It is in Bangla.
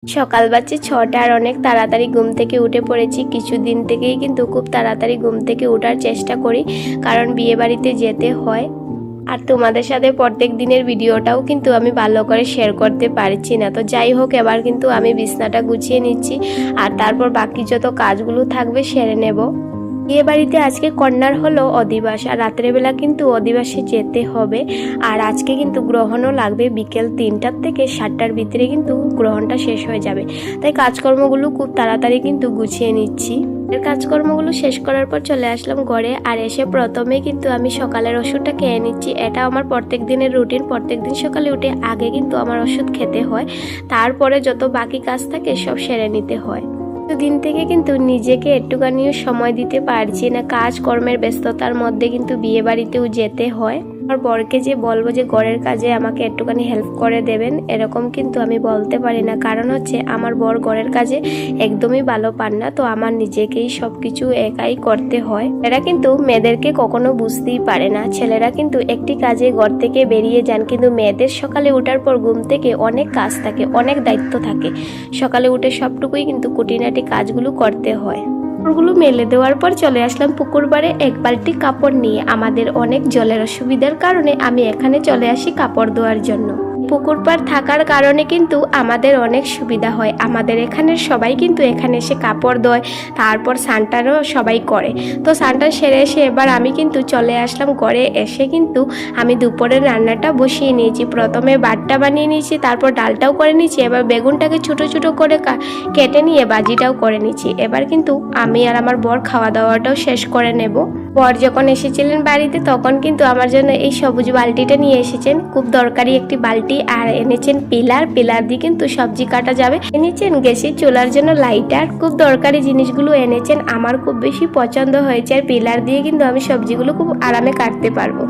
সকাল বাজছে ৬টা আর অনেক তাড়াতাড়ি ঘুম থেকে উঠে পড়েছি। কিছুদিন থেকেই কিন্তু খুব তাড়াতাড়ি ঘুম থেকে ওঠার চেষ্টা করি, কারণ বিয়ে বাড়িতে যেতে হয়। আর তোমাদের সাথে প্রত্যেক দিনের ভিডিওটাও কিন্তু আমি ভালো করে শেয়ার করতে পারছি না। তো যাই হোক, এবার কিন্তু আমি বিছনাটা গুছিয়ে নিচ্ছি আর তারপর বাকি যত কাজগুলো থাকবে সেরে নেব। বিয়ে বাড়িতে আজকে কন্যার হলো অধিবাস, আর রাত্রেবেলা কিন্তু অধিবাসে যেতে হবে। আর আজকে কিন্তু গ্রহণও লাগবে, বিকেল ৩টার থেকে ৭টার ভিতরে কিন্তু গ্রহণটা শেষ হয়ে যাবে। তাই কাজকর্মগুলো খুব তাড়াতাড়ি কিন্তু গুছিয়ে নিচ্ছি। এর কাজকর্মগুলো শেষ করার পর চলে আসলাম ঘরে, আর এসে প্রথমে কিন্তু আমি সকালের ওষুধটা খেয়ে নিচ্ছি। এটা আমার প্রত্যেক দিনের রুটিন। প্রত্যেক দিন সকালে উঠে আগে কিন্তু আমার ওষুধ খেতে হয়, তারপরে যত বাকি কাজ থাকে সব সেরে নিতে হয়। দিন থেকে কিন্তু নিজেকে একটুখানিও সময় দিতে পারছি না, কাজকর্মের ব্যস্ততার মধ্যে কিন্তু বিয়ে বাড়িতেও যেতে হয়। আমার বরকে যে বলবো যে ঘরের কাজে আমাকে একটুখানি হেল্প করে দেবেন, এরকম কিন্তু আমি বলতে পারি না। কারণ হচ্ছে আমার বর ঘরের কাজে একদমই ভালো পান না, তো আমার নিজেকেই সবকিছু একাই করতে হয়। এরা কিন্তু মেয়েদেরকে কখনো বুঝতেই পারে না। ছেলেরা কিন্তু একটি কাজে ঘর থেকে বেরিয়ে যান, কিন্তু মেয়েদের সকালে ওঠার পর ঘুম থেকে অনেক কাজ থাকে, অনেক দায়িত্ব থাকে। সকালে উঠে সবটুকুই কিন্তু খুঁটিনাটি কাজগুলো করতে হয়। কাপড়গুলো মেলে দেওয়ার পর চলে আসলাম পুকুর পাড়ে এক বালতি কাপড় নিয়ে। আমাদের অনেক জলের অসুবিধার কারণে আমি এখানে চলে আসি কাপড় ধোয়ার জন্য। পুকুর পাড় থাকার কারণে কিন্তু আমাদের অনেক সুবিধা হয়। আমাদের এখানের সবাই কিন্তু এখানে এসে কাপড় ধোয়, তারপর স্নানটারও সবাই করে। তো স্নানটা সেরে এসে এবার আমি কিন্তু চলে আসলাম ঘরে। এসে কিন্তু আমি দুপুরের রান্নাটা বসিয়ে নিয়েছি। প্রথমে ভাতটা বানিয়ে নিয়েছি, তারপর ডালটাও করে নিয়েছি। এবার বেগুনটাকে ছোট ছোট করে কেটে নিয়ে ভাজিটাও করে নিয়েছি। এবার কিন্তু আমি আর আমার বর খাওয়া দাওয়াটাও শেষ করে নেব। বর যখন এসেছিলেন বাড়িতে তখন কিন্তু আমার জন্য এই সবুজ বালতিটা নিয়ে এসেছেন, খুব দরকারি একটি বালতি। আর এনেছেন পিলার দিয়ে কিন্তু সবজি কাটা যাবে। এনেছেন গ্যাসের চুলার জন্য লাইটার, খুব দরকারি জিনিসগুলো এনেছেন। আমার খুব বেশি পছন্দ হয়েছে, আর পিলার দিয়ে কিন্তু আমি সবজিগুলো খুব আরামে কাটতে পারবো।